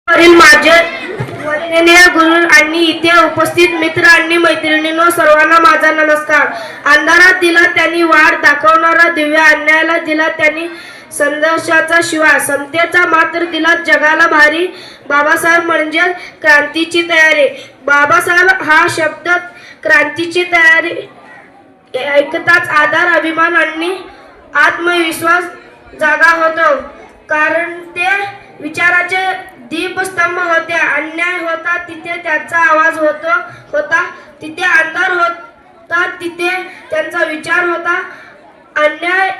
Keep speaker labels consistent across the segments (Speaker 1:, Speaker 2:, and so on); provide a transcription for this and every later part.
Speaker 1: वरील माझे वंदनीय गुरु आणि इथे उपस्थित मित्र आणि मैत्रिणींनो, सर्वांना माझा नमस्कार. अंधारात दिला त्यांनी वाट दाखवणारा दिव्या, अन्यायाला दिला त्यांनी संघर्षाचा शिवा, समतेचा मात्र दिला जगाला भारी. बाबासाहेब म्हणजे क्रांतीची तयारी. बाबासाहेब हा शब्द क्रांतीची तयारी ऐकताच आधार, अभिमान आणि आत्मविश्वास जागा होतो. कारण ते विचाराचे दीपस्तंभ होते. अन्याय होता तिथे त्यांचा आवाज होता. तिथे अंधार होता तिथे त्यांचा विचार होता. अन्याय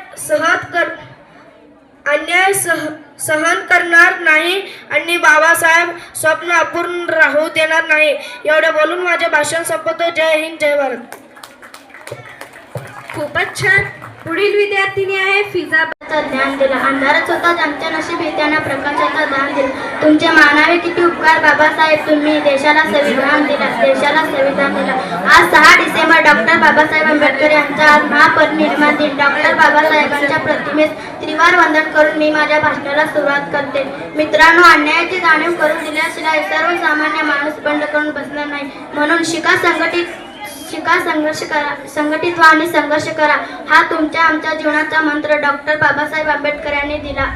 Speaker 1: सहन करणार नाही आणि बाबासाहेब स्वप्न अपूर्ण राहू देणार नाही. एवढे बोलून माझे भाषण संपवतो. जय हिंद, जय भारत.
Speaker 2: खूपच छान. पुढील विद्यार्थिनी आहे फिजा.
Speaker 3: ध्यान दिला अंधारच होता आमच्या नशिबी, त्यांना प्रकाशाचा दान दिला. तुमचे मानावे किती उपकार बाबासाहेब, तुम्ही देशाला संविधान दिला. आज 6 डिसेंबर डॉक्टर बाबासाहेब आंबेडकर यांचा आज महापरिनिर्वाण दिन. डॉक्टर बाबासाहेबांच्या प्रतिमेस त्रिवार वंदन करून मी माझ्या भाषणाला सुरुवात करते. मित्रांनो, अन्यायाची जाणीव करून दिल्याशिवाय सर्वसामान्य माणूस बंड करून बसणार नाही. म्हणून शिका, संघर्ष करा, संघटित व्हा आणि संघर्ष करा. हा तुमच्या आमच्या जीवनाचा मंत्र डॉक्टर बाबासाहेब आंबेडकर यांनी दिला.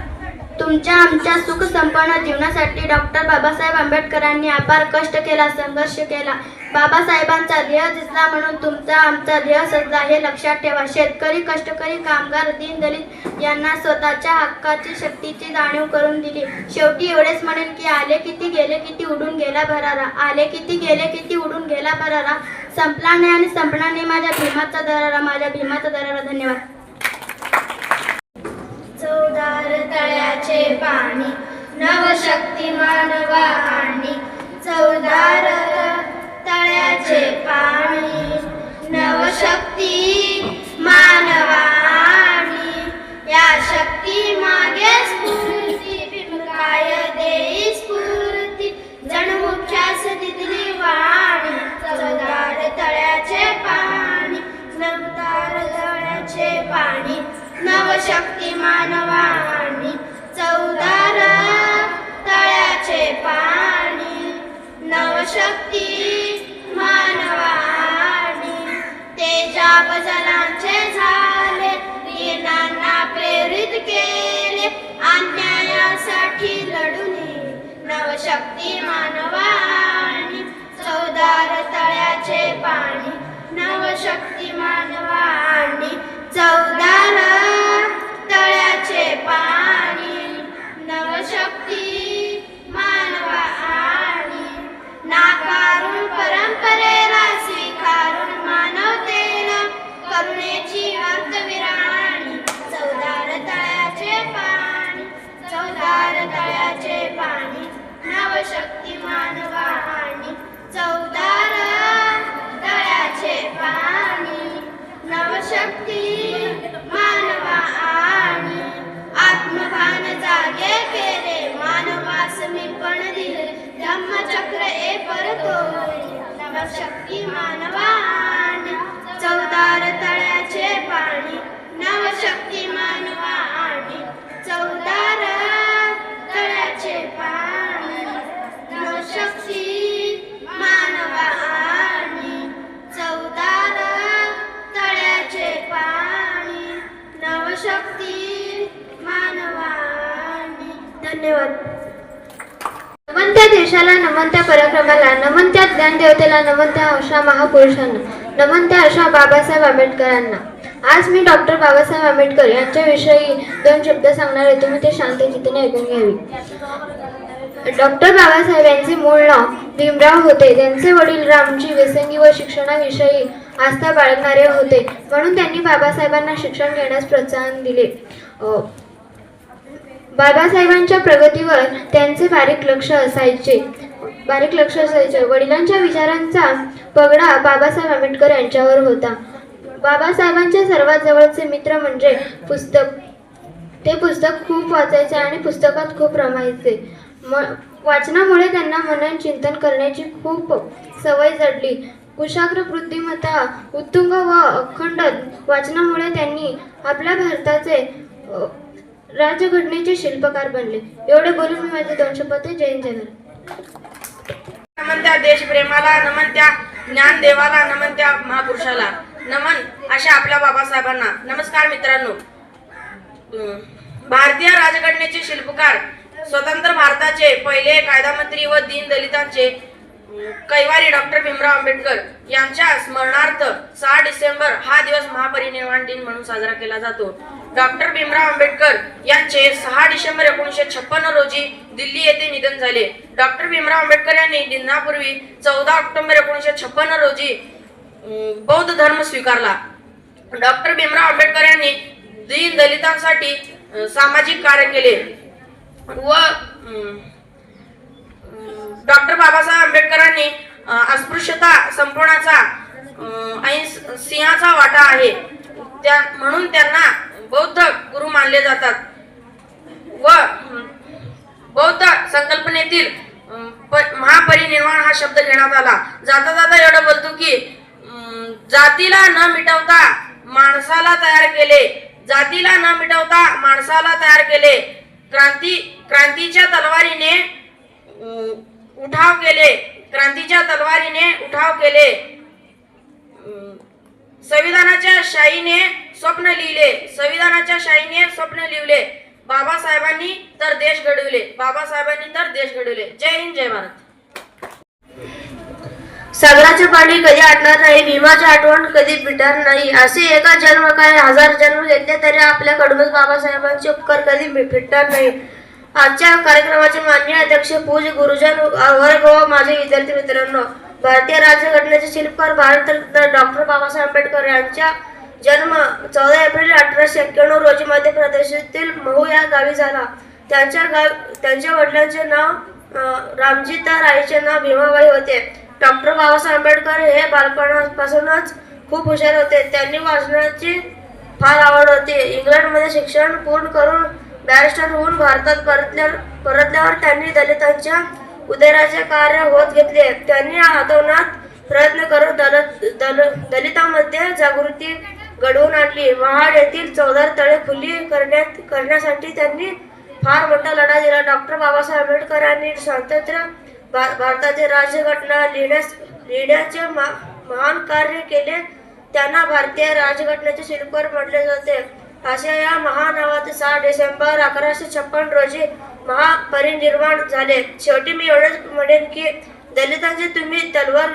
Speaker 3: तुमच्या आमच्या सुख संपन्न जीवनासाठी डॉक्टर बाबासाहेब आंबेडकरांनी अपार कष्ट केला, संघर्ष केला. बाबासाहेबांचा ध्येय दिसला म्हणून तुमचा आमचा ध्येय सजला, हे लक्षात ठेवा. शेतकरी, कष्टकरी, कामगार, दीनदलित यांना स्वतःच्या हक्काची, शक्तीची जाणीव करून दिली. शेवटी एवढेच म्हणेन की आले किती, गेले किती, उडून गेला भरारा. आले किती, गेले किती, उडून गेला भरारा. संपला नाही आणि संपणार नाही माझ्या भीमाचा दरारा, माझ्या भीमाचा दरारा. धन्यवाद.
Speaker 4: चौदार तळ्याचे पाणी, नवशक्ती मानवा आणि. चौदार तळ्याचे पाणी, नवशक्ती मानवा आणि. या शक्ती मागे स्फूर्ती, भीमकाय देई स्फूर्ती, जणमुख्यास दिली वाणी. चौदार तळ्याचे पाणी, नवदार तळ्याचे पाणी, नवशक्ती मानवा आणि. चौदार तळ्याचे पाणी, नवशक्ती मानवा आणि. तेजाब जलांचे झाले, वीरांना प्रेरित केले, अन्यायासाठी लढून नवशक्ती मानवा आणि. चौदार तळ्याचे पाणी, नवशक्ती मानवा आणि. चौदार तळ्याचे पाणी, नवशक्ती मानवा आणि. नाकारून परंपरेला, स्वीकारून मानवतेला, करुणेची अंतविराणी. चौदार तळ्याचे पाणी, चौदार तळ्याचे पाणी, नवशक्ती मानवा आणि. चौदार तळ्याचे पाणी, नवशक्ती मानवा आणि. आत्मभान जागे केले, मानवास मी पण दिले, धम्मचक्र ए परतोले, नवशक्ती मानवा आणि. चौदार तळ्याचे पाणी, नवशक्ती मानवा आणि. चौदार तळ्याचे पाणी, नवशक्ती मानवा आणि. चौदार तळ्याचे पाणी, नवशक्ती मानवा आणि. धन्यवाद.
Speaker 3: नमन त्या देशाला, नमन त्या पराक्रमाला, नमन त्या ज्ञानदेवतेला, नमन त्या अशा महापुरुषांना, नमन त्या अशा बाबासाहेब आंबेडकरांना. आज मी डॉक्टर बाबासाहेब आंबेडकर यांच्याविषयी 2 शब्द सांगणार आहे. तुम्ही ते शांत चित्ताने ऐकून घ्यावे. डॉक्टर बाबासाहेब यांचे मूळ नाव भीमराव होते. त्यांचे वडील रामजी वेसंगी व शिक्षणाविषयी आस्था बाळगणारे होते, म्हणून त्यांनी बाबासाहेबांना शिक्षण घेण्यास प्रोत्साहन दिले. बाबासाहेबांच्या प्रगतीवर त्यांचे बारीक लक्ष असायचे. वडिलांच्या विचारांचा पगडा बाबासाहेब आंबेडकर यांच्यावर होता. बाबासाहेबांचे सर्वात जवळचे मित्र म्हणजे पुस्तक. ते पुस्तक खूप वाचायचे आणि पुस्तकात खूप रमायचे. वाचनामुळे त्यांना मनन चिंतन करण्याची खूप सवय जडली. कुशाग्र बुद्धिमत्ता उत्तुंग व अखंड वाचनामुळे त्यांनी आपल्या भारताचे
Speaker 2: राज्यघटनेचे शिल्पकार बनले. एवढे बोलून मी माझे 2 शब्द जय हिंद जय भारत.
Speaker 1: नमन त्या देशप्रेमाला, नमन त्या ज्ञानदेवाला, नमन त्या महापुरुषाला, नमन अशा आपल्या बाबासाहेबांना. नमस्कार मित्रांनो. भारतीय राज्यघटनेचे शिल्पकार, स्वतंत्र भारताचे पहिले कायदामंत्री व दीनदलितांचे कैवारी डॉक्टर भीमराव आंबेडकर यांच्या स्मरणार्थ 6 डिसेंबर हा दिवस महापरिनिर्वाण दिन म्हणून साजरा केला जातो. डॉक्टर भीमराव आंबेडकर यांचे 6 डिसेंबर 1956 रोजी दिल्ली येथे निधन झाले. डॉक्टर भीमराव आंबेडकर यांनी निधनापूर्वी 14 ऑक्टोबर 1956 रोजी बौद्ध धर्म स्वीकारला. डॉक्टर भीमराव आंबेडकर यांनी दीन दलितांसाठी सामाजिक कार्य केले व डॉक्टर बाबासाहेब आंबेडकरांनी अस्पृश्यता संपवण्याचा सिंहाचा वाटा आहे. म्हणून त्यांना बौद्ध गुरु मानले जातात व बौद्ध संकल्पनेतील महापरिनिर्वाण हा शब्द घेण्यात आला. जाता जाता एवढं बोलतो की जातीला न मिटवता माणसाला तयार केले, जातीला न मिटवता माणसाला तयार केले, क्रांतीच्या तलवारीने उठाव केले, क्रांतीच्या तलवारीने उठाव केले, संविधानाच्या शाईने स्वप्न लिहिले, संविधानाच्या शाईने स्वप्न लिहिले. बाबासाहेबांनी तर देश घडविले, बाबासाहेबांनी तर देश घडविले. जय हिंद जय भारत.
Speaker 2: सागराचे पाणी कधी आटणार नाही, भीमाची आठवण कधी फिटणार नाही. असे एका जन्म काय 1000 जन्म घेतले तरी आपल्याकडूनच बाबासाहेबांचे उपकार कधी फिटणार नाही. आजच्या कार्यक्रमाचे माननीय अध्यक्ष, पूज्य गुरुजन वर्ग व माझे विद्यार्थी मित्रांनो, भारतीय राज्यघटनेचे शिल्पकार भारतरत्न डॉक्टर बाबासाहेब आंबेडकर यांचा जन्म 14 एप्रिल 1891 रोजी मध्य प्रदेशातील महू या गावी झाला. त्यांच्या वडिलांचे नाव रामजी तर आईचे नाव भीमाबाई होते. डॉक्टर बाबासाहेब आंबेडकर हे बालपणापासूनच खूप हुशार होते. त्यांनी वाचनाची फार आवड होती. इंग्लंडमध्ये शिक्षण पूर्ण करून बॅरिस्टर होऊन भारतात परतल्यावर त्यांनी दलितांच्या उद्धाराचे कार्य हाती घेतले. त्यांनी हातोहात प्रयत्न करून दलितांमध्ये जागृती घडवून आणली. महाड येथील 14 तळे खुली करण्यासाठी त्यांनी फार मोठा लढा दिला. डॉक्टर बाबासाहेब आंबेडकर यांनी स्वातंत्र्य भारताची राज्यघटना लिहिण्याचे महान कार्य केले. त्यांना भारतीय राज्यघटनेचे शिल्पकार म्हटले जाते. अशा या महानावाचे 6 डिसेंबर 1156 रोजी महापरिनिर्वाण झाले. शेवटी मी एवढेच म्हणेन की दलितांचे तुम्ही तलवार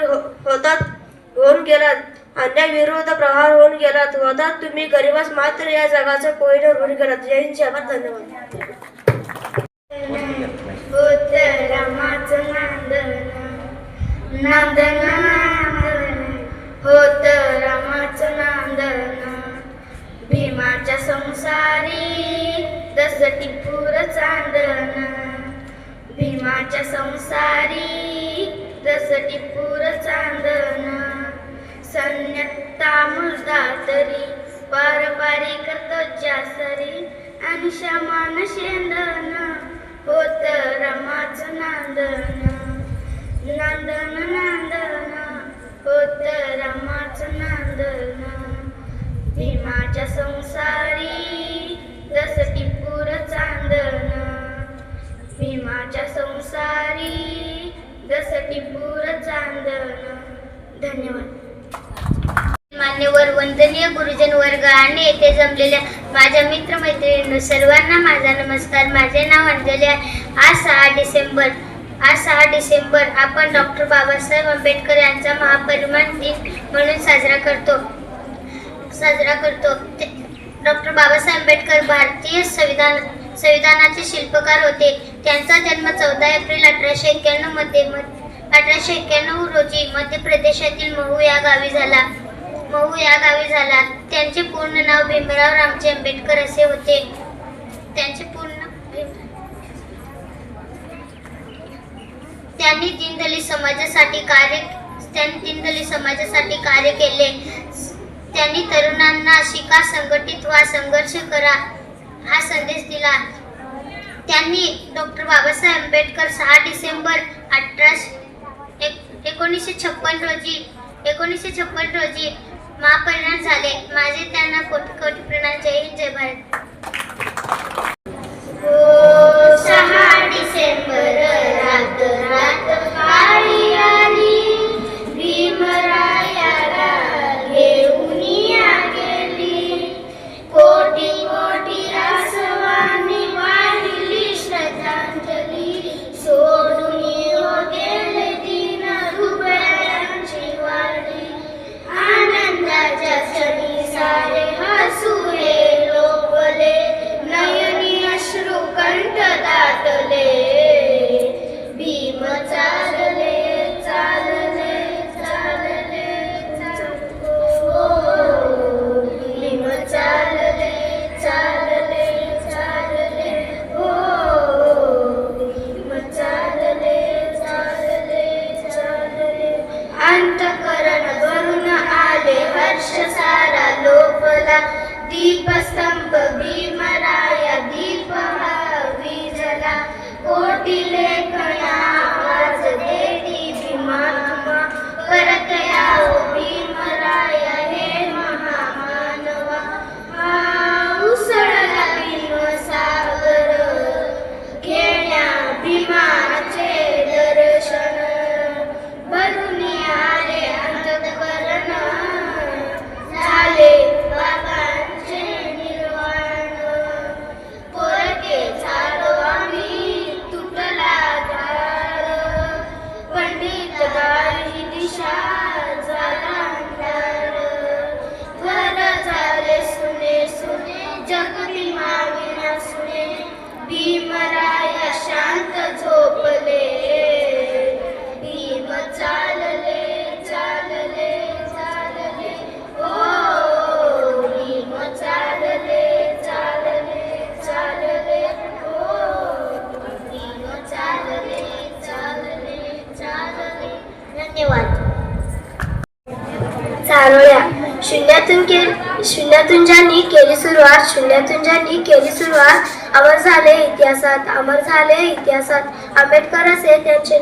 Speaker 2: होऊन गेलात, अन्यायविरुद्ध प्रहार होऊन गेलात, होतात तुम्ही गरीबास मात्र या जगाचा कोहिनूर होऊन गेलात. जय हिंद जय भारत. धन्यवाद.
Speaker 4: होत रामाचं नांदन, भीमाच्या संसारी दस टिपूर चांदन, भीमाच्या संसारी दस टिपूर चांदन, सन्यता मुलगा तरी पारपारी करतो जासरी, आणि शमान शेंदन, होत रमाचं नांदन, नांदन नांदन, होत रमाचं नांदन, भीमाच्या संसारी दस टिपूर चांदन, भीमाच्या संसारी दस टिपूर चांदन. धन्यवाद.
Speaker 3: मान्यवर, वंदनीय गुरुजन वर्ग आणि येथे जमलेल्या माझ्या मित्रमैत्रिणींनो, सर्वांना माझा नमस्कार. माझे नाव अंजली आहे. आज 6 डिसेंबर आपण डॉक्टर बाबासाहेब आंबेडकर यांचा महापरिनिर्वाण दिन म्हणून साजरा करतो. डॉक्टर बाबासाहेब आंबेडकर भारतीय संविधानाचे शिल्पकार होते. त्यांचा जन्म 14 एप्रिल 1891 रोजी मध्य प्रदेशातील महू या गावी झाला. त्यांचे पूर्ण नाव भीमराव रामजी आंबेडकर असे होते. त्यांनी दीनदलित समाजासाठी कार्य केले. त्यांनी तरुणांना शिका, संघटित व्हा, संघर्ष करा हा संदेश दिला. त्यांनी डॉक्टर बाबासाहेब आंबेडकर 6 डिसेंबर 1956 रोजी महापरिनिर्वाण झाले. माझे त्यांना कोटी कोटी प्रणाम. जय हिंद जय भारत.
Speaker 4: भीमराय शांत झोपले, भीम चालले चालले चालले, ओ भीम चालले चालले चालले, ओ भीम चालले चालले चालले. धन्यवाद. चारोळ्या. शून्यातून ज्यांनी केली सुरुवात, अमर झाले इतिहासात, अमर झाले इतिहासात. आंबेडकर असे त्यांचे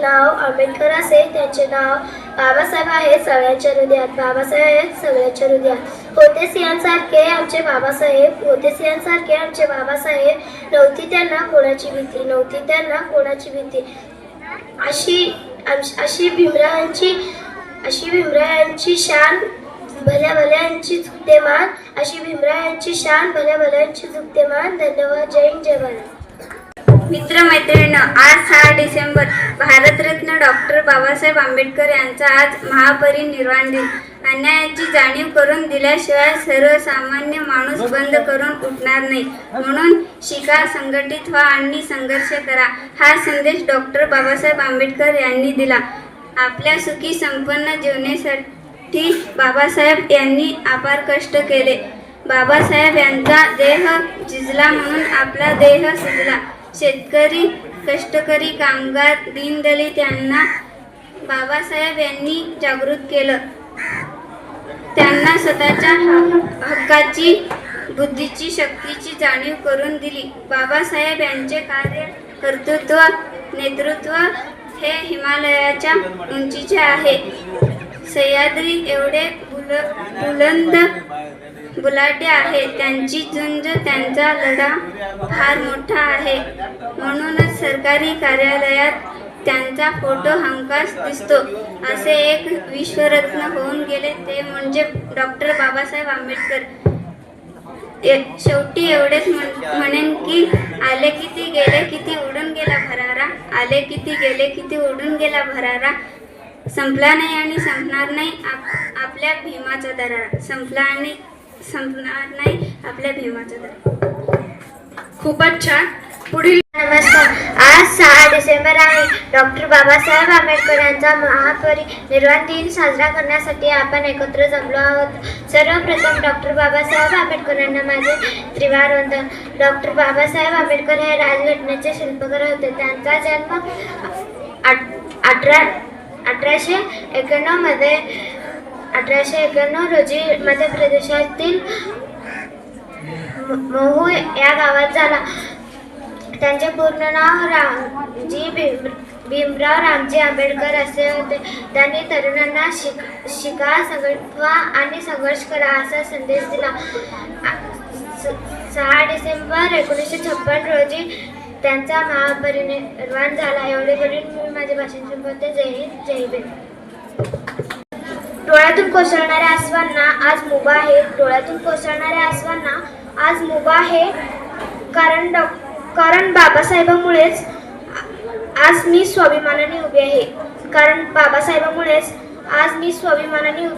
Speaker 4: नाव, बाबासाहेब आहेत सगळ्यांच्या हृदयात, बाबासाहेब आहेत सगळ्यांच्या हृदयात. होते सिंहांसारखे आमचे बाबासाहेब, नव्हती त्यांना कोणाची भीती, अशी भीमरायांची शान भल्या भल्यांची झुकते मान, धन्यवाद. जय हिंद, जय भारत.
Speaker 2: मित्रमैत्रिणींनो, आज 6 डिसेंबर भारतरत्न डॉक्टर बाबासाहेब आंबेडकर यांचा आज महापरिनिर्वाण दिन. अन्यायाची जाणीव करून दिल्याशिवाय सर्वसामान्य माणूस बंद करून उठणार नाही. म्हणून शिका, संघटित व्हा आणि संघर्ष करा, हा संदेश डॉक्टर बाबासाहेब आंबेडकर यांनी दिला. आपल्या सुखी संपन्न जीवनासाठी बाबासाहेब यांनी अपार कष्ट केले. बाबासाहेब यांचा देह झिजला म्हणून आपला देह सुजला. शेतकरी, कष्टकरी, कामगार, दीनदलित यांना बाबासाहेब यांनी जागृत केलं. त्यांना स्वतःच्या हक्काची, बुद्धीची, शक्तीची जाणीव करून दिली. बाबासाहेब यांचे कार्य, कर्तृत्व, नेतृत्व हे हिमालयाच्या उंचीचे आहे. सह्याद्री एवढे बुलंद बुलाटे आहे. त्यांची झुंज, त्यांचा लढा फार मोठा आहे. म्हणूनच सरकारी कार्यालयात त्यांचा फोटो हमखास दिसतो. असे एक विश्वरत्न होऊन गेले ते म्हणजे डॉक्टर बाबासाहेब आंबेडकर. शेवटी एवढेच म्हणेन की आले किती गेले किती उडून गेला भरारा, आले किती गेले किती उडून गेला भरारा. संपला नाही आणि संपणार नाही आपल्या भीमाचा दरारा, संपणार नाही आपल्या भीमाचा दरारा.
Speaker 1: खूपच छान. पुढील.
Speaker 3: नमस्कार. आज 6 डिसेंबर आहे. डॉक्टर बाबासाहेब आंबेडकर यांचा महापरिनिर्वाण दिन साजरा करण्यासाठी आपण एकत्र जमलो आहोत. सर्वप्रथम डॉक्टर बाबासाहेब आंबेडकर यांना माझे त्रिवार वंदन. डॉक्टर बाबासाहेब आंबेडकर हे राजघटनेचे शिल्पकार होते. त्यांचा जन्म 1891 रोजी मध्य प्रदेशातील महू या गावात झाला. त्यांचे पूर्ण नाव रामजी भीमराव रामजी आंबेडकर असे होते. त्यांनी तरुणांना शिका, संघटित व्हा आणि संघर्ष करा असा संदेश दिला. 6 डिसेंबर 1956 रोजी त्यांचा महापरिनिर्वाण झाला. एवढे करून मी माझे भाषण संपवते. जय हिंद, जय भीम. डोळ्यातून कोसळणाऱ्या आसवांना आज मुभा आहे. आज मुभा आहे. कारण बाबासाहेबांमुळेच आज मी स्वाभिमानाने उभी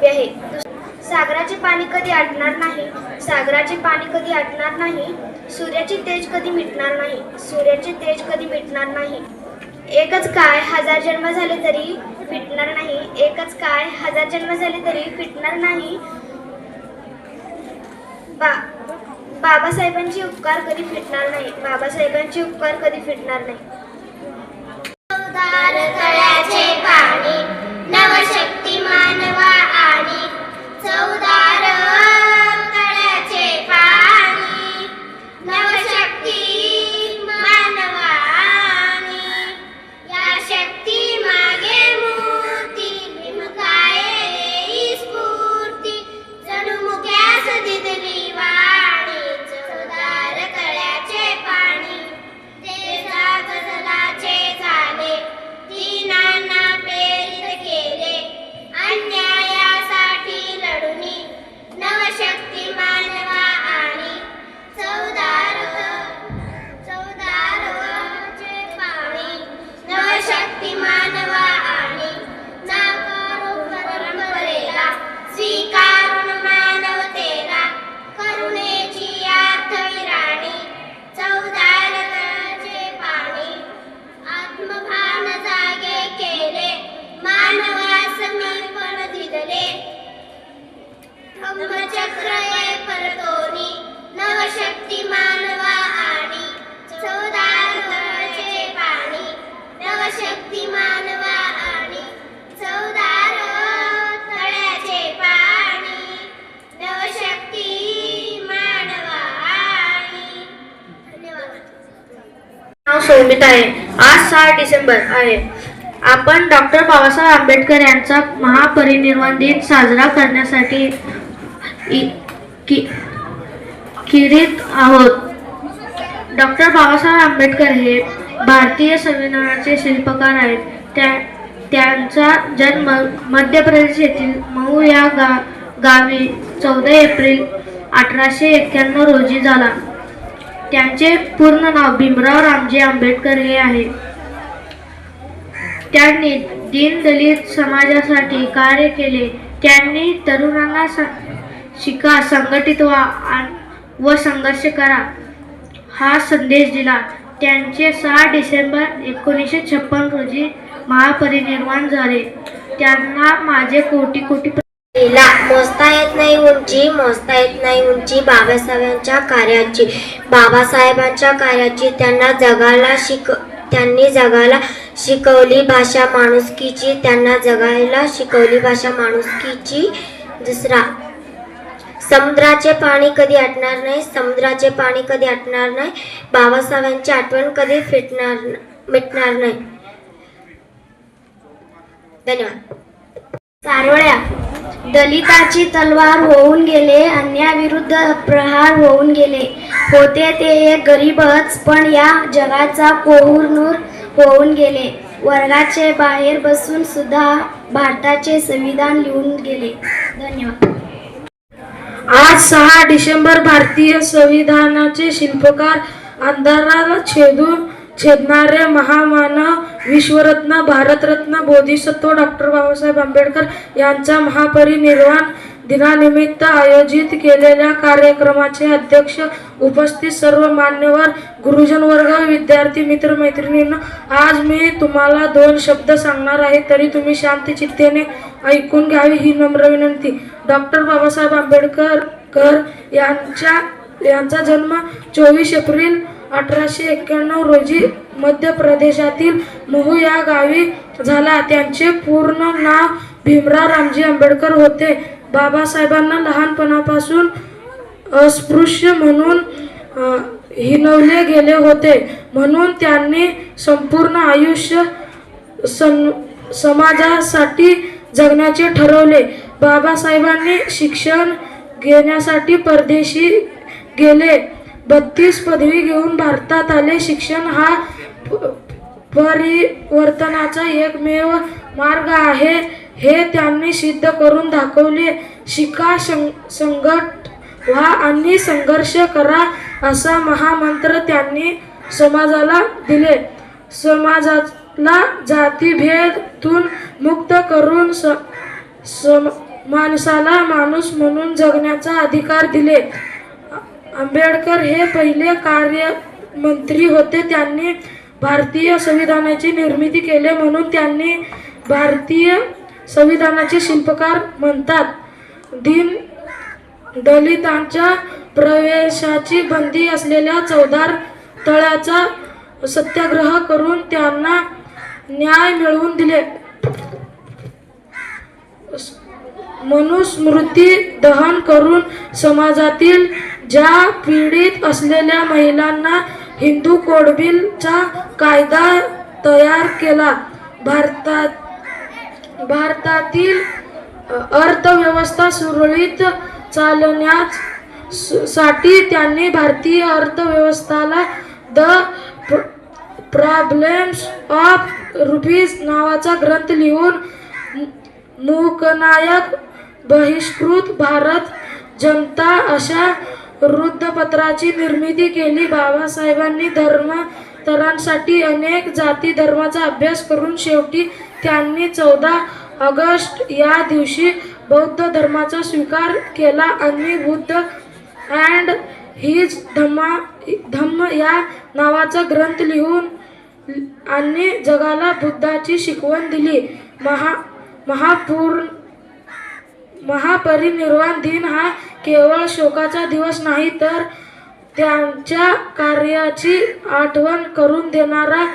Speaker 3: आहे. सागराचे पाणी कधी आटणार नाही. सूर्याचे तेज कधी मिटणार नाही. एकच काय हजार जन्म झाले तरी फिटणार नाही. बाबासाहेबांचे उपकार कधी फिटणार नाही.
Speaker 4: चवदार तळ्याचे पाणी, नवशक्ती मानवा आणि चवदार तळ्याचे पाणी, नवशक्ती मानवा आणि या शक्ती मागे मूर्ती, भीमकाय देई स्फूर्ती, जणू मुक्यास दिदली वाणी. चवदार तळ्याचे पाणी, तेजा गजलाचे झाले, तीनांना प्रेरित केले, अन्यायासाठी लढुनी
Speaker 2: नाव सौमित आहे. आज 6 डिसेंबर आहे. आपण डॉक्टर बाबासाहेब आंबेडकर यांचा महापरिनिर्वाण दिन साजरा करण्यासाठी किरीत आहोत. डॉक्टर बाबासाहेब आंबेडकर हे भारतीय संविधानाचे शिल्पकार आहेत. त्यांचा जन्म मध्य प्रदेश येथील मऊ या गावी 14 एप्रिल 1891 रोजी झाला. त्यांचे पूर्ण नाव भीमराव रामजी आंबेडकर हे आहे. त्यांनी दीनदलित समाजासाठी कार्य केले. त्यांनी तरुणांना शिका, संघटित व्हा व संघर्ष करा हा संदेश दिला. त्यांचे 6 डिसेंबर 1956 रोजी महापरिनिर्वाण झाले. त्यांना माझे कोटी कोटी
Speaker 4: लीला मोजता येत नाही उंची, मोजता येत नाही उंची बाबासाहेबांच्या कार्याची त्यांनी जगाला शिकवली भाषा माणुसकीची. त्यांना जगायला शिकवली भाषा माणुसकीची. दुसरा, समुद्राचे पाणी कधी आटणार नाही, समुद्राचे पाणी कधी आटणार नाही. बाबासाहेबांची आठवण कधी मिटणार नाही. धन्यवाद.
Speaker 3: सारोळ्या. दलिताची तलवार होऊन गेले, अन्यायाविरुद्ध प्रहार होऊन गेले. होते ते एक गरीबच, पण या जगाचा कोहिनूर होऊन गेले. वर्गाचे बाहेर बसून सुद्धा भारताचे संविधान लिहून गेले. धन्यवाद.
Speaker 1: आज 6 डिसेंबर भारतीय संविधानाचे शिल्पकार, अंधाराला छेदणारे महामानव, विश्वरत्न, भारतरत्न, बोधिसत्व डॉक्टर बाबासाहेब आंबेडकर यांचा महापरिनिर्वाण दिनानिमित्त आयोजित केलेल्या कार्यक्रमाचे अध्यक्ष, उपस्थित सर्व मान्यवर, गुरुजन वर्ग, विद्यार्थी मित्र मैत्रिणींनो, आज मी तुम्हाला 2 शब्द सांगणार आहे, तरी तुम्ही शांत चित्तेने ऐकून घ्यावी ही नम्र विनंती. डॉक्टर बाबासाहेब आंबेडकर यांचा जन्म 24 एप्रिल 1891 रोजी मध्य प्रदेशातील महू या गावी झाला. त्यांचे पूर्ण नाव भीमराव रामजी आंबेडकर होते. बाबासाहेबांना लहानपणापासून अस्पृश्य म्हणून हिणवले गेले होते, म्हणून त्यांनी संपूर्ण आयुष्य समाजासाठी जगण्याचे ठरवले. बाबासाहेबांनी शिक्षण घेण्यासाठी परदेशी गेले. 32 पदवी घेऊन भारतात आले. शिक्षण हा परिवर्तनाचा एकमेव मार्ग आहे हे त्यांनी सिद्ध करून दाखवले. शिका, संघट व्हा आणि संघर्ष करा असा महामंत्र त्यांनी समाजाला दिले. समाजाला जातीभेदातून मुक्त करून माणसाला माणूस म्हणून जगण्याचा अधिकार दिले. आंबेडकर हे पहिले कार्यमंत्री होते. त्यांनी भारतीय संविधानाची निर्मिती केली, म्हणून त्यांनी भारतीय संविधानाचे शिल्पकार म्हणतात. दलितांच्या प्रवेशाची बंदी असलेल्या चौदार तळ्याचा सत्याग्रह करून त्यांना न्याय मिळवून दिले. मनुस्मृती दहन करून समाजातील ज्या पीडित असलेल्या महिलांना हिंदू कोडबिलचा कायदा तयार केला. भारतातील अर्थव्यवस्था सुरळीत चालण्यासाठी त्यांनी भारतीय अर्थव्यवस्थेला द प्रॉब्लेम्स ऑफ रुपीज नावाचा ग्रंथ लिहून मूकनायक, बहिष्कृत भारत जनता अशा वृत्तपत्राची निर्मिती केली. बाबासाहेबांनी धर्मांतरांसाठी अनेक जाती धर्माचा अभ्यास करून शेवटी त्यांनी 14 ऑगस्ट या दिवशी बौद्ध धर्माचा स्वीकार केला आणि बुद्ध अँड हिज धम्म या नावाचा ग्रंथ लिहून आणि जगाला बुद्धाची शिकवण दिली. महापरिनिर्वाण दिन हा केवळ शोकाचा दिवस नाही, तर त्यांच्या कार्याची आठवण करून देणारा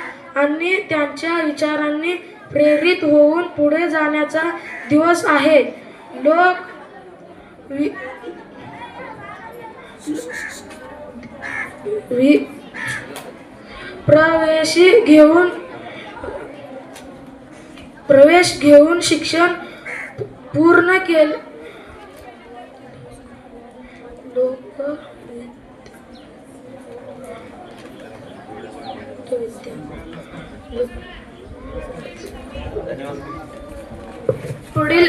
Speaker 1: आणि त्यांच्या विचारांनी प्रेरित होऊन पुढे जाण्याचा दिवस आहे. प्रवेश घेऊन शिक्षण पूर्ण केले. पुढील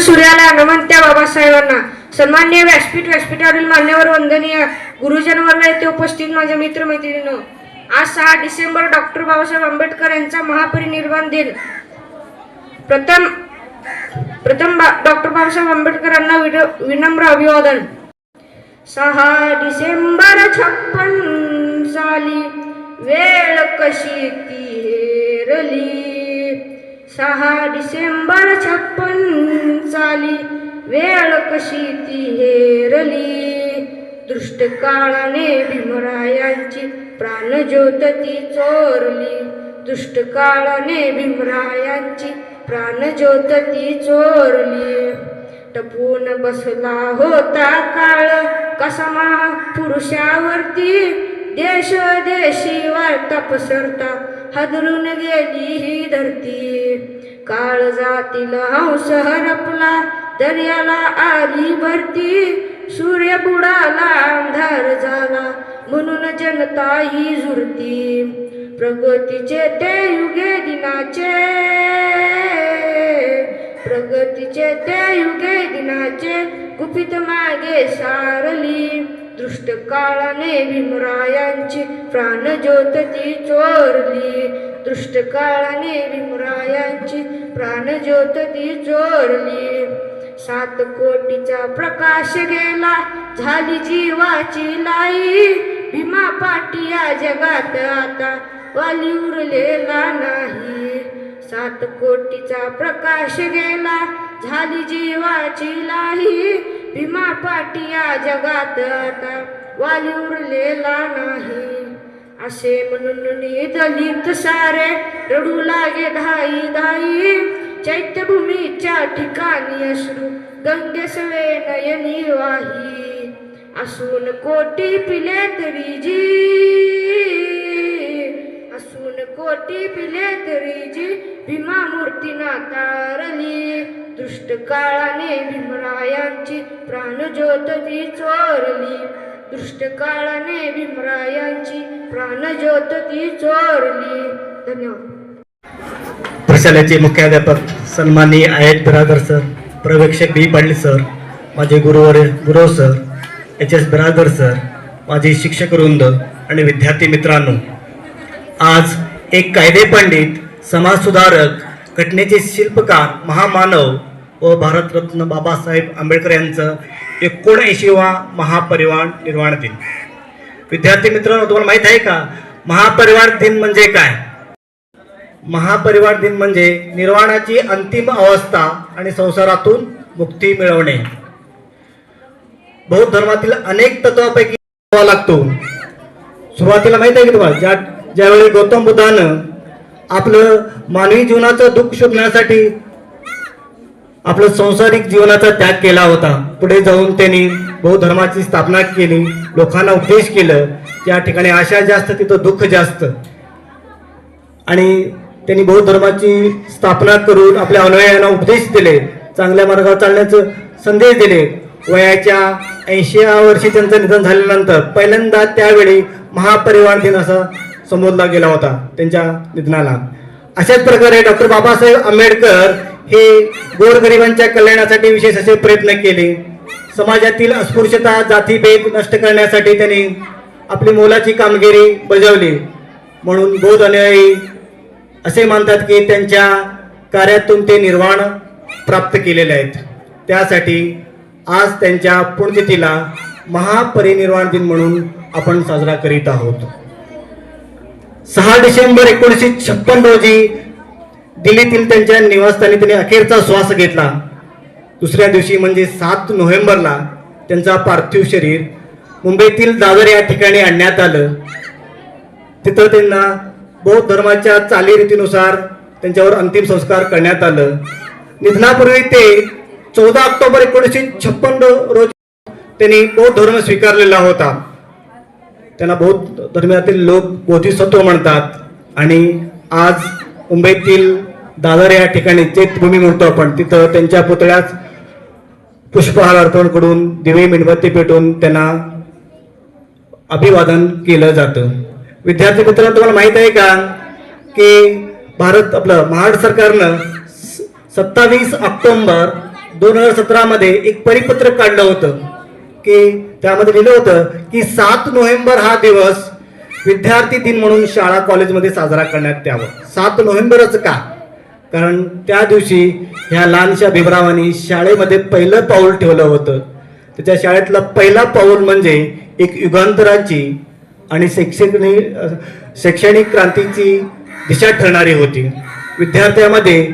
Speaker 1: सूर्याला नमन त्या बाबासाहेबांना. सन्माननीय व्यासपीठ, व्यासपीठावरील मान्यवर, वंदनीय गुरुजन वर्ग, येथे उपस्थित माझे मित्र मैत्रिणींनो, आज 6 डिसेंबर डॉक्टर बाबासाहेब आंबेडकर यांचा महापरिनिर्वाण दिन. प्रथम डॉक्टर बाबासाहेब आंबेडकरांना विनम्र अभिवादन. 6 डिसेंबर 56 साली वेळ कशी ती हेरली. 6 डिसेंबर 56 साली वेळ कशी ती हेरली. दृष्ट काळाने भीमरायांची प्राणज्योत ती चोरली. दुष्ट काळाने भीमरायांची प्राणज्योत ती चोरली. टपून बसला होता काळ कसा महापुरुषावरती. देश देशी वार्ता पसरता हादरून गेली ही धरती. काळ जातील हंस हरपला दर्याला आली भरती. सूर्य बुडाला अंधार झाला म्हणून जनता ही झुरती. प्रगतीचे ते युगे दिनाचे, प्रगतीचे ते युगे दिनाचे गुपित मागे सारली. दृष्ट काळाने भीमरायांची प्राणज्योत ती चोरली. दृष्ट काळाने भीमरायांची प्राणज्योत ती चोरली. 7 कोटीचा प्रकाश गेला झाली जीवाची लाई. भीमा पाटी या जगात आता वाली उरलेला नाही. 7 कोटीचा प्रकाश गेला झाली जीवाची लाई. भीमा पाटी या जगात आता वाली उरलेला नाही. असे म्हणून दलित सारे रडू लागे धाई धाई. चैत्यभूमीच्या ठिकाणी अश्रू गंगेसवे नयनी वाही. असून कोटी पिले तरी जी, असून कोटी पिले तरी जी भीमा मूर्तीना तारली. दृष्ट काळाने भीमरायांची प्राणज्योत ती चोरली. दृष्ट काळाने भीमरायांची प्राणज्योत ती चोरली. धन्यवाद.
Speaker 5: प्रशालेचे मुख्याध्यापक सन्माननीय आयत बिरादर सर, पर्यवेक्षक बी पाटील सर, माझे गुरु सर, HS बिरादर सर, माझे शिक्षक वृंद आणि विद्यार्थी मित्रांनो, आज एक कायदे पंडित, समाज सुधारक, घटनेचे शिल्पकार, महामानव व भारतरत्न बाबासाहेब आंबेडकर यांचं 79वा महापरिनिर्वाण दिन. विद्यार्थी मित्रांनो, तुम्हाला माहित आहे का महापरिनिर्वाण दिन म्हणजे काय? महापरिनिर्वाण दिन म्हणजे निर्वाणाची अंतिम अवस्था आणि संसारातून मुक्ती मिळवणे. बौद्ध धर्मातील अनेक तत्वापैकी लागतो. सुरुवातीला माहित आहे की तुम्हाला, ज्यावेळी गौतम बुद्धानं आपलं मानवी जीवनाचं दुःख शोधण्यासाठी आपलं सांसारिक जीवनाचा त्याग केला होता. पुढे जाऊन त्यांनी बौद्ध धर्माची स्थापना केली, लोकांना उपदेश केलं. त्या ठिकाणी आशा जास्त, तिथं दुःख जास्त. आणि त्यांनी बौद्ध धर्माची स्थापना करून आपल्या अनुयायांना उपदेश दिले, चांगल्या मार्गावर चालण्याचं संदेश दिले. वयाच्या 80व्या वर्षी त्यांचं निधन झाल्यानंतर पहिल्यांदा त्यावेळी महापरिनिर्वाण दिन असा संबोधला गेला होता त्यांच्या निधनाला. अशाच प्रकारे डॉक्टर बाबासाहेब आंबेडकर हे गोरगरिबांच्या कल्याणासाठी विशेष असे प्रयत्न केले. समाजातील अस्पृश्यता, जातीभेद नष्ट करण्यासाठी त्यांनी आपली मोलाची कामगिरी बजावली. म्हणून बौद्ध अनुयायी असे मानतात की त्यांच्या कार्यातून ते निर्वाण प्राप्त केलेले आहेत. त्यासाठी आज त्यांच्या पुण्यतिथीला महापरिनिर्वाण दिन म्हणून आपण साजरा करीत आहोत. 6 डिसेंबर 1956 रोजी दिल्लीतील त्यांच्या निवासस्थानी त्यांनी अखेरचा श्वास घेतला. दुसऱ्या दिवशी म्हणजे 7 नोव्हेंबरला त्यांचा पार्थिव शरीर मुंबईतील दादर या ठिकाणी आणण्यात आलं. तिथं त्यांना बौद्ध धर्माच्या चालीरीतीनुसार त्यांच्यावर अंतिम संस्कार करण्यात आलं. निधनापूर्वी ते 14 ऑक्टोबर 1956 रोजी त्यांनी बौद्ध धर्म स्वीकारलेला होता. त्यांना बौद्ध धर्मातील लोक बोधिसत्व म्हणतात. आणि आज मुंबईतील दादर या ठिकाणी चैत्यभूमी म्हणतो आपण, तिथं त्यांच्या पुतळ्यास पुष्पहार अर्पण करून दिवे मेणबत्ती पेटून त्यांना अभिवादन केलं जातं. विद्यार्थी मित्रांनो, तुम्हाला माहित आहे का की महाराष्ट्र सरकारनं 27 ऑक्टोबर 2017 मध्ये एक परिपत्रक काढलं होतं की त्यामध्ये लिहिलं होतं की 7 नोव्हेंबर हा दिवस विद्यार्थी दिन म्हणून शाळा कॉलेजमध्ये साजरा करण्यात यावा. 7 नोव्हेंबरच का? कारण त्या दिवशी ह्या लहानशा भीमरावांनी शाळेमध्ये पहिलं पाऊल ठेवलं होतं. त्याच्या शाळेतलं पहिला पाऊल म्हणजे एक युगांतराची आणि शैक्षणिक क्रांतीची दिशा ठरणारी होती. विद्यार्थ्यांमध्ये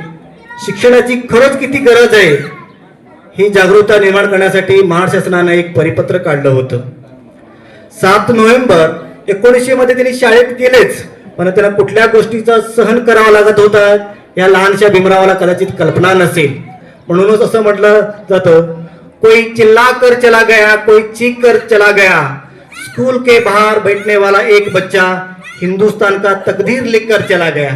Speaker 5: शिक्षणाची खरंच किती गरज आहे ही जागरूकता निर्माण करण्यासाठी महाराष्ट्र शासनाने एक परिपत्र काढलं होतं. 7 नोव्हेंबर 1900 मध्ये त्यांनी शाळेत गेलेच, पण त्यांना कुठल्या गोष्टीचा सहन करावा लागत होता या लहानशा भीमरावाला कदाचित कल्पना नसेल. म्हणूनच असं म्हटलं जातं, कोई चिल्ला कर चला गया, कोई चीख कर चला गया, स्कूल के बाहर बैठने वाला एक बच्चा हिंदुस्तान का तकदीर लिख कर चला गया.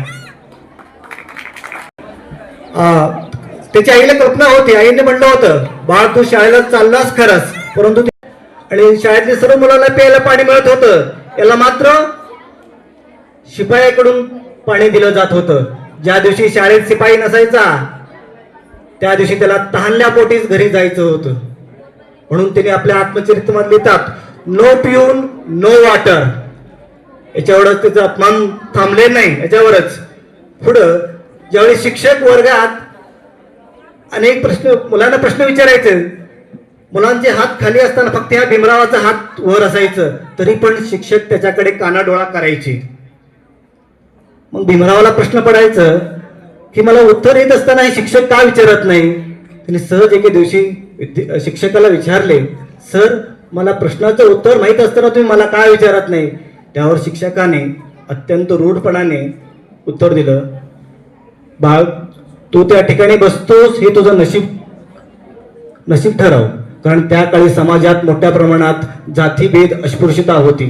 Speaker 5: त्याच्या आईला कल्पना होती, आईने म्हणलं होतं, बाळ तू शाळेला चाललास खरंच, परंतु आणि शाळेतल्या सर्व मुलांना प्यायला पाणी मिळत होतं, याला मात्र शिपायाकडून पाणी दिलं जात होतं. ज्या दिवशी शाळेत शिपाई नसायचा त्या दिवशी त्याला तहानल्या पोटीच घरी जायचं होतं. म्हणून त्याने आपल्या आत्मचरित्रामध्ये लिहितात, नो पिऊन नो वॉटर. याच्यावरच त्याचा अपमान थांबले नाही. याच्यावरच पुढं ज्यावेळी शिक्षक वर्गात अनेक मुलांना प्रश्न विचारायचे, मुलांचे हात खाली असताना फक्त ह्या भीमरावाचा हात वर असायचं, तरी पण शिक्षक त्याच्याकडे कानाडोळा करायचे. मग भीमरावाला प्रश्न पडायचं की मला उत्तर येत असताना हे शिक्षक का विचारत नाही. त्यांनी सहज एके दिवशी शिक्षकाला विचारले, सर मला प्रश्नाचं उत्तर माहीत असताना तुम्ही मला काय विचारत नाही. त्यावर शिक्षकाने अत्यंत रूढपणाने उत्तर दिलं, बाळ तू त्या ठिकाणी बसतोस हे तुझं नशीब ठरव. कारण त्या काळी समाजात मोठ्या प्रमाणात जातीभेद अस्पृश्यता होती,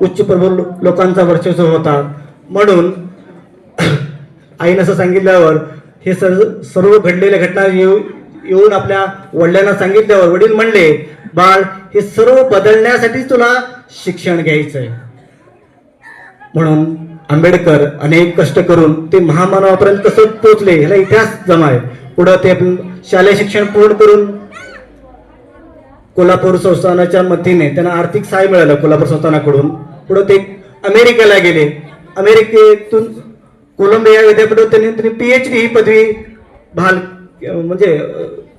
Speaker 5: उच्च प्रबळ लोकांचा वर्चस्व होता. म्हणून आईनं असं सांगितल्यावर हे सर्व घडलेल्या घटना येऊन आपल्या वडिलांना सांगितल्यावर वडील म्हणले, बाळ हे सर्व बदलण्यासाठी तुला शिक्षण घ्यायचंय. म्हणून आंबेडकर अनेक कष्ट करून ते महामानवापर्यंत कसं पोहोचले ह्याला इतिहास जमा आहे. पुढं ते शालेय शिक्षण पूर्ण करून कोल्हापूर संस्थानाच्या मदतीने त्यांना आर्थिक सहाय्य मिळालं कोल्हापूर संस्थानाकडून. पुढे ते अमेरिकेला गेले. अमेरिकेतून कोलंबिया विद्यापीठात त्यांनी PhD ही पदवी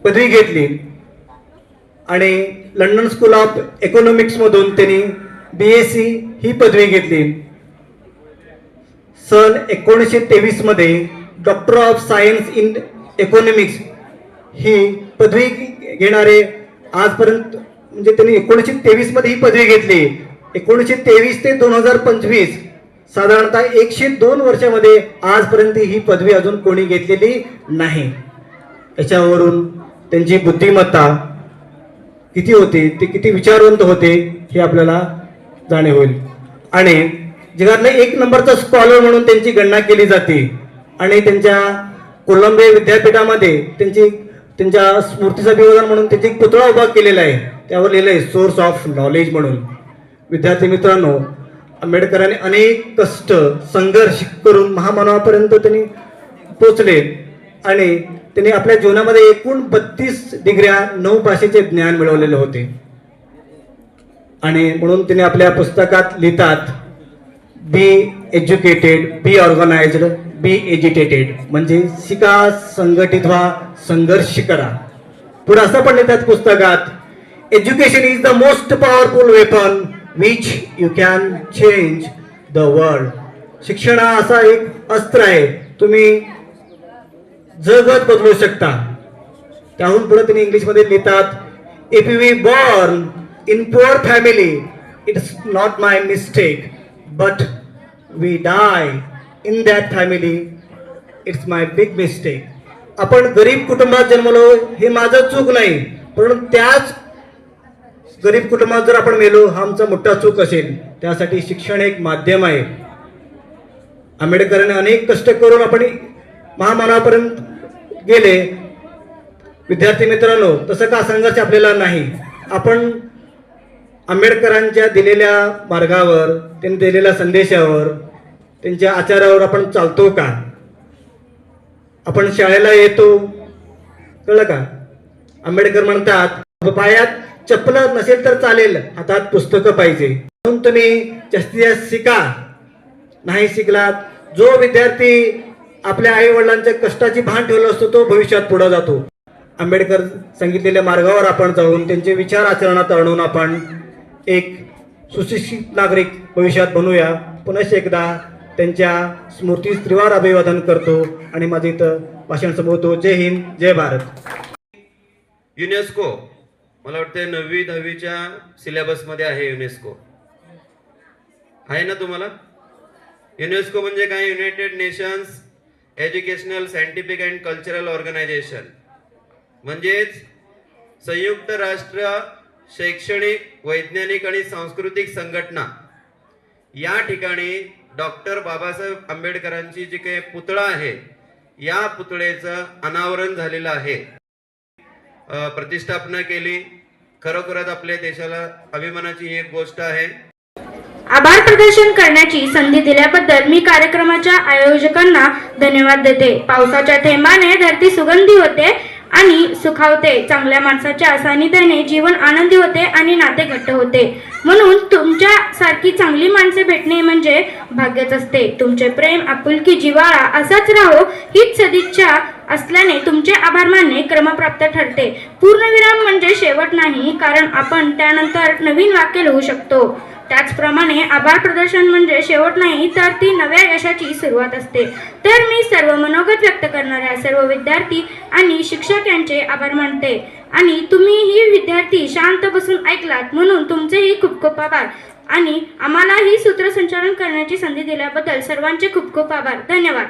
Speaker 5: पदवी घेतली आणि लंडन स्कूल ऑफ इकॉनॉमिक्स मधून त्यांनी BSc ही पदवी घेतली. सन 1923 मध्ये doctor of science in economics ही पदवी घेणारे आजपर्यंत म्हणजे त्यांनी 1923 मध्ये ही पदवी घेतली. 1923 ते 2025 साधारणतः 102 वर्षामध्ये आजपर्यंत ही पदवी अजून कोणी घेतलेली नाही. याच्यावरून त्यांची बुद्धिमत्ता किती होती, ते किती विचारवंत होते हे आपल्याला जाणीव होईल. आणि जगातला 1 नंबरचा स्कॉलर म्हणून त्यांची गणना केली जाते. आणि त्यांच्या कोलंबिया विद्यापीठामध्ये त्यांच्या स्मृतीचं अभिवादन म्हणून त्यांची एक पुतळा उभा केलेला आहे. त्यावर लिहिलं आहे सोर्स ऑफ नॉलेज म्हणून. विद्यार्थी मित्रांनो, आंबेडकरांनी अनेक कष्ट संघर्ष करून महामानवापर्यंत त्यांनी पोचले आणि त्यांनी आपल्या जीवनामध्ये एकूण 32 डिग्र्या 9 भाषेचे ज्ञान मिळवलेले होते. आणि म्हणून त्यांनी आपल्या पुस्तकात लिहितात, बी एज्युकेटेड, बी ऑर्गनाइज्ड, बी एज्युटेटेड. म्हणजे शिका, संघटित व्हा, संघर्ष करा. पुढे असं पण लिहितात पुस्तकात, education is the most powerful weapon which you can change the world. शिक्षण हा असा एक अस्त्र आहे, तुम्ही जगत बदलू शकता. त्याहून पुढे त्यांनी इंग्लिशमध्ये लिहितात, if you be born in poor family it's not my mistake, but we die in that family it's my big mistake. आपण गरीब कुटुंबात जन्मलो हे माझं चूक नाही, परंतु त्याच गरीब कुटुंबात जर आपण मेलो हा आमचा मोठा चूक असेल. त्यासाठी शिक्षण एक माध्यम आहे. आंबेडकरांनी अनेक कष्ट करून आपण महामानवापर्यंत गेले. विद्यार्थी मित्रांनो, तसं का संघर्ष आपल्याला नाही. आपण आंबेडकरांच्या दिलेल्या मार्गावर, त्यांनी दिलेल्या संदेशावर, त्यांच्या आचारावर आपण चालतो का? आपण शाळेला येतो, कळलं का? आंबेडकर म्हणतात पायात चप्पल नसेल तर चालेल, हातात पुस्तकं पाहिजे. म्हणून तुम्ही जास्तीत जास्त शिका. नाही शिकलात, जो विद्यार्थी आपल्या आई वडिलांच्या कष्टाची भान ठेवला असतो तो भविष्यात पुढे जातो. आंबेडकर सांगितलेल्या मार्गावर आपण जाऊन त्यांचे विचार आचरणात आणून आपण एक सुशिक्षित नागरिक भविष्यात बनूया. पुनश्च एकदा त्यांच्या स्मृतीस त्रिवार अभिवादन करतो आणि माझे इथं भाषण संपवतो. जय हिंद, जय भारत.
Speaker 6: युनेस्को मला वाटतं 9वी 10वीच्या सिलेबसमध्ये आहे. युनेस्को आहे ना तुम्हाला? युनेस्को म्हणजे काय? United nations educational, scientific and cultural organisation, म्हणजेच संयुक्त राष्ट्र शैक्षणिक, वैज्ञानिक आणि सांस्कृतिक संघटना. या ठिकाणी डॉक्टर बाबासाहेब आंबेडकरांची जी काही पुतळा आहे, या पुतळेचं अनावरण झालेलं आहे, प्रतिष्ठापना केली. खरोखरच आपल्या देशाला अभिमानाची ही एक गोष्ट आहे.
Speaker 1: आभार प्रदर्शन करण्याची संधी दिल्याबद्दल मी कार्यक्रमाच्या आयोजकांना धन्यवाद देते. पावसाच्या थेंबाने धरती सुगंधी होते आणि सुखावते. चांगल्या माणसाच्या सानिध्याने जीवन आनंदी होते आणि नाते घट्ट होते. म्हणून तुमच्या सारखी चांगली माणसे भेटणे म्हणजे भाग्यच असते. तुमचे प्रेम, आपुलकी, जिव्हाळा असाच राहो हीच सदिच्छा असल्याने तुमचे आभार मानणे क्रमप्राप्त ठरते. पूर्णविराम म्हणजे शेवट नाही, कारण आपण त्यानंतर नवीन वाक्य लिहू शकतो. त्याचप्रमाणे आभार प्रदर्शन म्हणजे शेवट नाही, तर ती नव्या यशाची सुरुवात असते. तर मी सर्व मनोगत व्यक्त करणाऱ्या सर्व विद्यार्थी आणि शिक्षक यांचे आभार मानते. आणि तुम्हीही विद्यार्थी शांत बसून ऐकलात म्हणून तुमचेही खूप खूप आभार. आणि आम्हाला ही सूत्रसंचालन करण्याची संधी दिल्याबद्दल सर्वांचे खूप खूप आभार. धन्यवाद.